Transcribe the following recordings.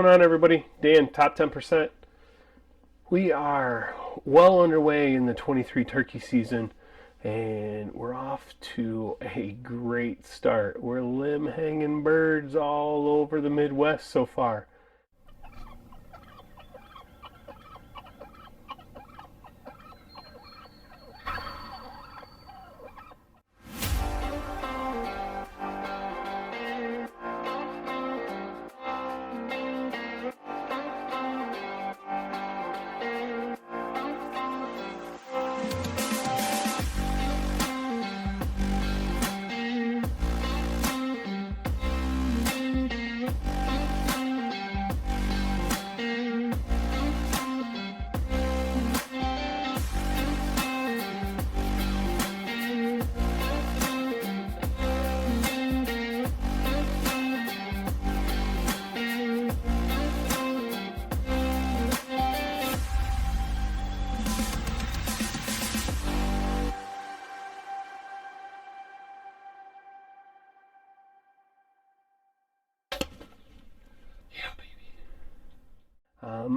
What's going on, everybody? Dan, top 10%. We are well underway in the 23 turkey season, and we're off to a great start. We're limb hanging birds all over the Midwest so far.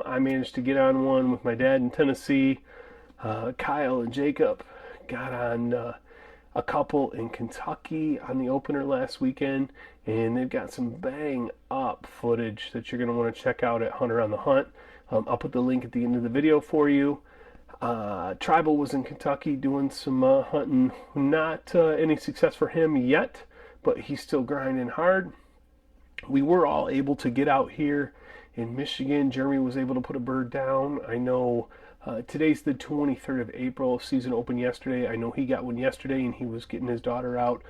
I managed to get on one with my dad in Tennessee. Kyle and Jacob got on a couple in Kentucky on the opener last weekend, and they've got some bang up footage that you're going to want to check out at Hunter on the Hunt. I'll put the link at the end of the video for you. Tribal was in Kentucky doing some hunting. Not any success for him yet, but he's still grinding hard. We were all able to get out here in Michigan. Jeremy was able to put a bird down. I know today's the 23rd of April. Season opened yesterday. I know he got one yesterday, and he was getting his daughter out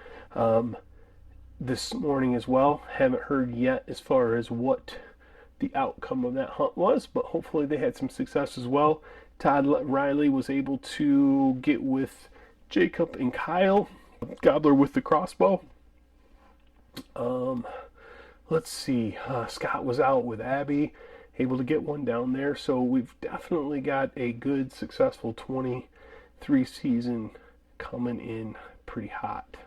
this morning as well. Haven't heard yet as far as what the outcome of that hunt was, but hopefully they had some success as well. Todd Riley was able to get with Jacob and Kyle. Gobbler with the crossbow. Let's see, Scott was out with Abby, able to get one down there. So we've definitely got a good, successful 23 season coming in pretty hot.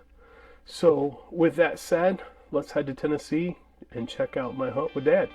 So with that said, let's head to Tennessee and check out my hunt with Dad.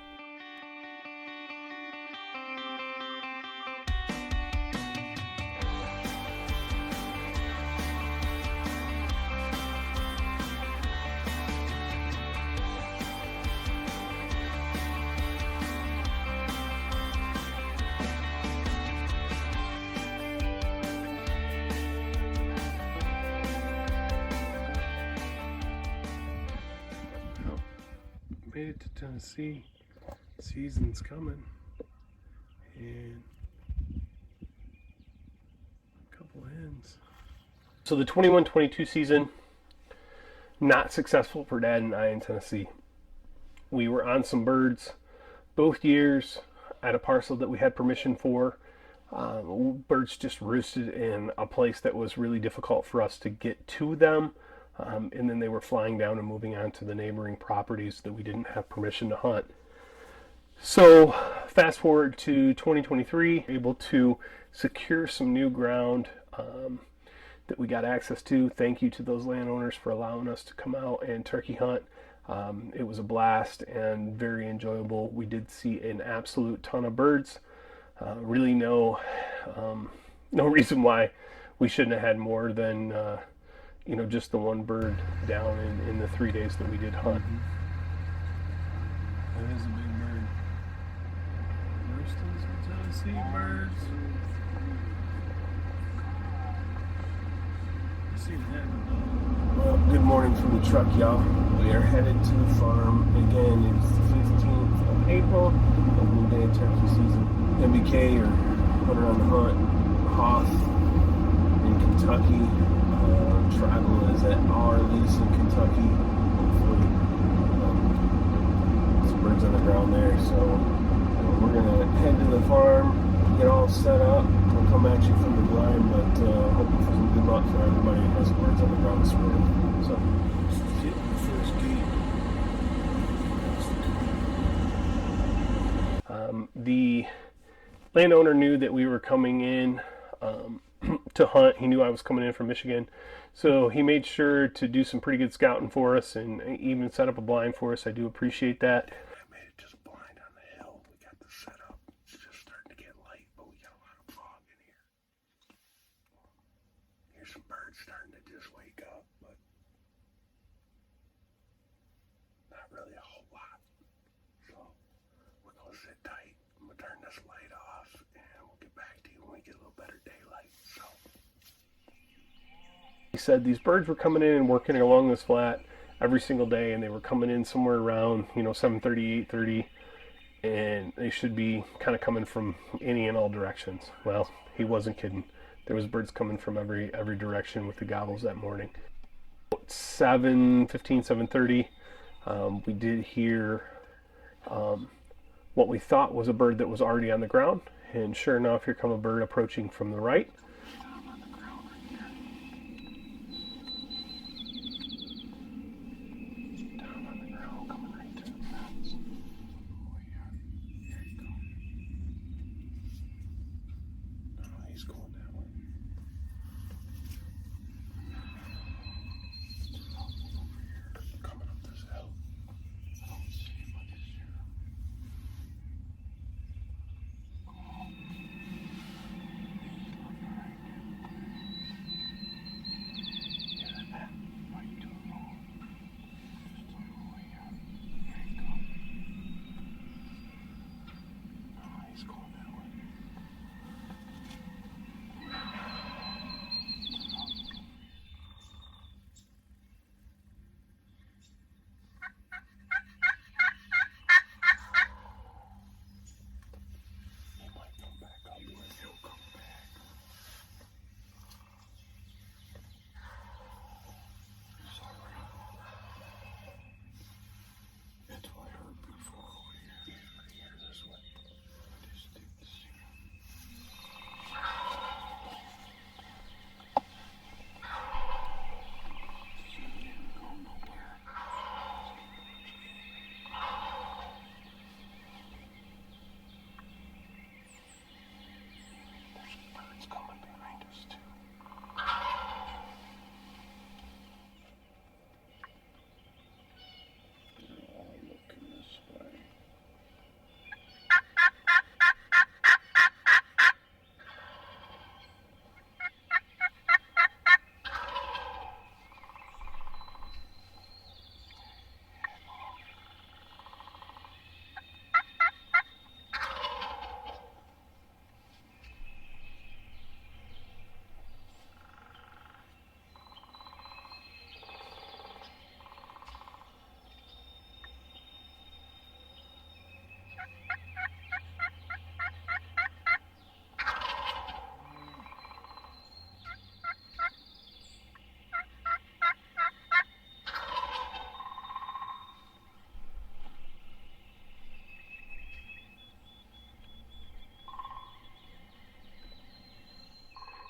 Made it to Tennessee. Season's coming, and a couple hens. So the 21-22 season, not successful for Dad and I in Tennessee. We were on some birds both years at a parcel that we had permission for. Birds just roosted in a place that was really difficult for us to get to them. And then they were flying down and moving on to the neighboring properties that we didn't have permission to hunt. So fast forward to 2023, able to secure some new ground that we got access to. Thank you to those landowners for allowing us to come out and turkey hunt. It was a blast and very enjoyable. We did see an absolute ton of birds. Really no reason why we shouldn't have had more than just the one bird down in the 3 days that we did hunt. That is a big bird. Roosters in Tennessee, birds. See that? Well, good morning from the truck, y'all. We are headed to the farm. Again, it's the 15th of April, opening day of turkey season. MBK, or Hunter on the Hunt, Hoth in Kentucky. Tribal is at our lease in Kentucky. Hopefully, some birds on the ground there. So we're gonna head to the farm, get all set up. We'll come at you from the blind, but hoping for some good luck for everybody who has birds on the ground this morning. So get in the first gate. The landowner knew that we were coming in to hunt. He knew I was coming in from Michigan, so he made sure to do some pretty good scouting for us and even set up a blind for us. I do appreciate that. I made it to the blind on the hill. Here's some birds starting to just wake up, but not really a whole lot. So we're going to sit tight. I'm going to turn this light off, and we'll get back to you when we get a little better daylight. So he said these birds were coming in and working along this flat every single day, and they were coming in somewhere around 7:30, 8:30, and they should be kind of coming from any and all directions. Well, he wasn't kidding. There was birds coming from every direction with the gobbles that morning. 7:15, 7:30, we did hear what we thought was a bird that was already on the ground, and sure enough, here come a bird approaching from the right.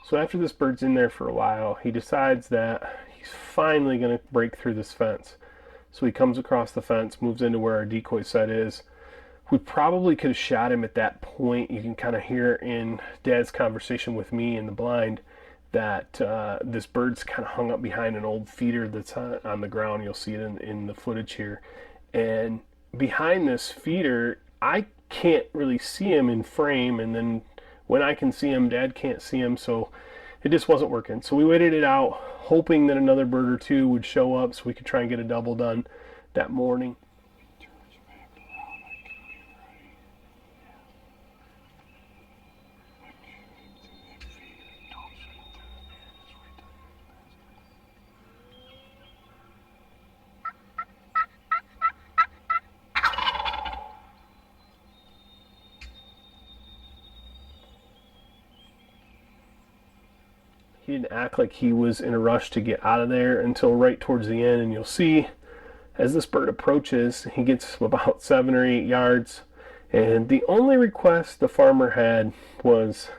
So after this bird's in there for a while, he decides that he's finally going to break through this fence. So he comes across the fence, moves into where our decoy set is. We probably could have shot him at that point. You can kind of hear in Dad's conversation with me in the blind that this bird's kind of hung up behind an old feeder that's on the ground. You'll see it in the footage here. And behind this feeder, I can't really see him in frame, and then when I can see him, Dad can't see him, so it just wasn't working. So we waited it out, hoping that another bird or two would show up so we could try and get a double done that morning. He didn't act like he was in a rush to get out of there until right towards the end, and you'll see as this bird approaches, he gets about 7 or 8 yards, and the only request the farmer had was,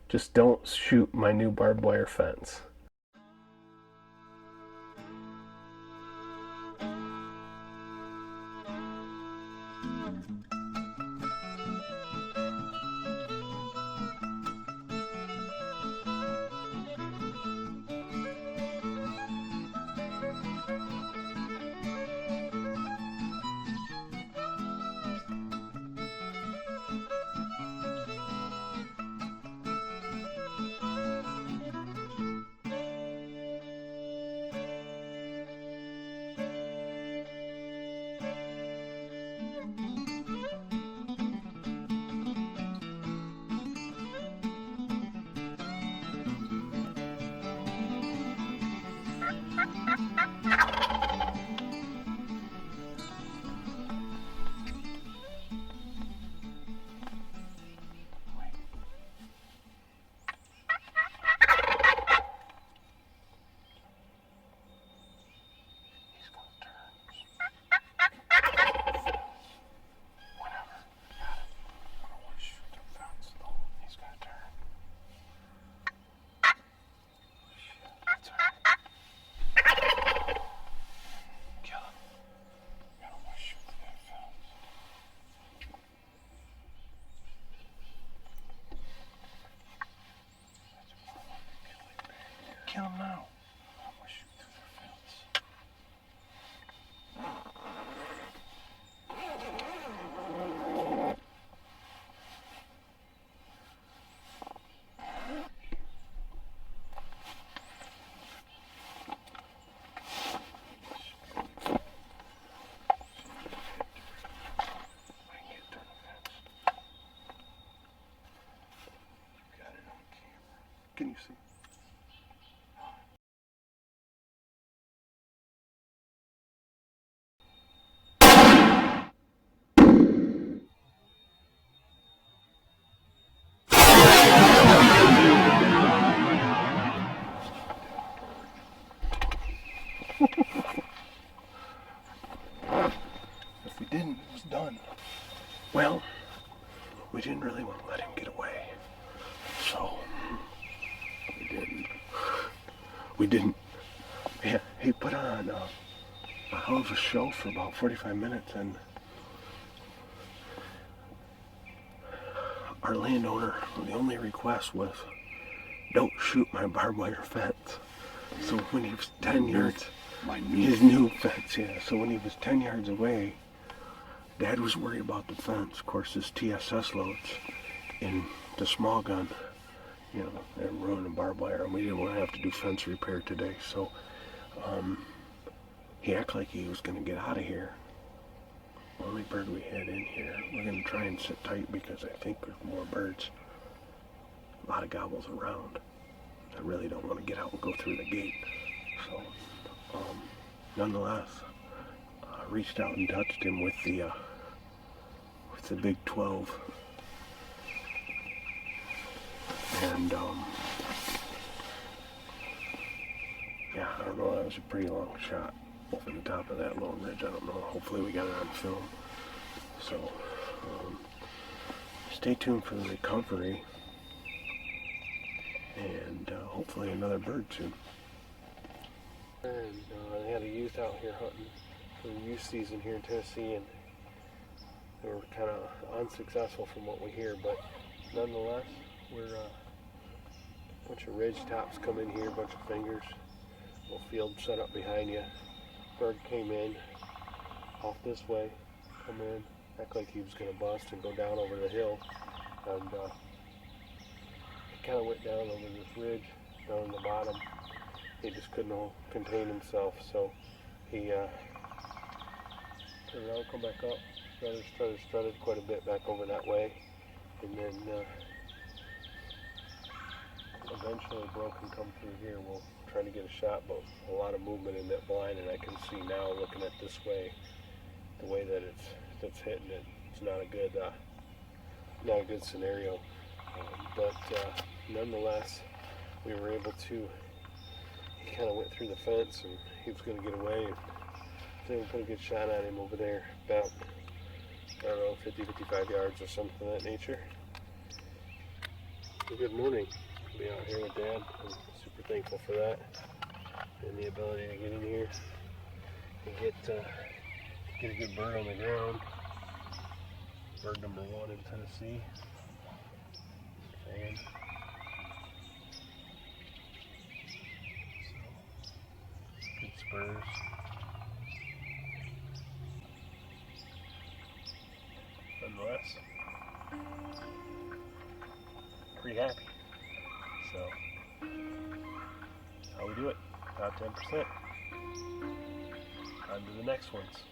just don't shoot my new barbed wire fence. can you see? If we didn't, it was done. Well, we didn't really want to let him get away, so we didn't. Yeah, he put on a hell of a show for about 45 minutes, and our landowner, the only request was, don't shoot my barbed wire fence. So when he was 10 yards, his new fence, yeah, so when he was 10 yards away, Dad was worried about the fence. Of course, his TSS loads in the small gun, you know, they're ruining barbed wire, and we didn't want to have to do fence repair today, so he acted like he was going to get out of here. Only bird we had in here. We're going to try and sit tight because I think there's more birds. A lot of gobbles around. I really don't want to get out and go through the gate. So, nonetheless, I reached out and touched him with the Big 12. And, yeah, I don't know, that was a pretty long shot over the top of that long ridge. I don't know. Hopefully we got it on film. So, stay tuned for the recovery. And hopefully another bird soon. And they had a youth out here hunting for the youth season here in Tennessee, and they were kind of unsuccessful from what we hear, but nonetheless, we're a bunch of ridge tops come in here, a bunch of fingers, little field set up behind you. Bird came in off this way, come in, act like he was going to bust and go down over the hill, and kind of went down over this ridge down in the bottom. He just couldn't contain himself, so he turned around, come back up, strutted quite a bit back over that way, and then eventually broke and come through here. We'll try to get a shot, but a lot of movement in that blind, and I can see now looking at this way, the way that it's hitting it. It's not a good scenario. But nonetheless, we were able to, he kind of went through the fence and he was going to get away, and I think we put a good shot on him over there, about, I don't know, 50, 55 yards or something of that nature. Well, good morning. I'll be out here with Dad. I'm super thankful for that, and the ability to get in here and get a good bird on the ground. Bird number 1 in Tennessee. And so, good spurs. Nonetheless, pretty happy. So, that's how we do it. About 10%. On to the next ones.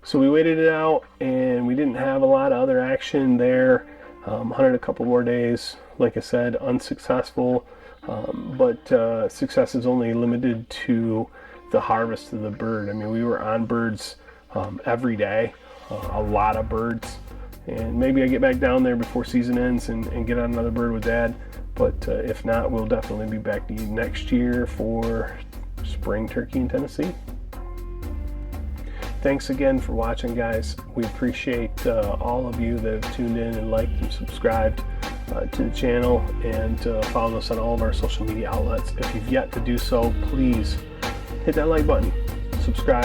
So we waited it out, and we didn't have a lot of other action there. Hunted a couple more days, like I said, unsuccessful, but success is only limited to the harvest of the bird. I mean, we were on birds every day, a lot of birds, and maybe I get back down there before season ends and get on another bird with Dad, but if not, we'll definitely be back to you next year for spring turkey in Tennessee. Thanks again for watching, guys. We appreciate all of you that have tuned in and liked and subscribed to the channel, and followed us on all of our social media outlets. If you've yet to do so, please hit that like button, subscribe.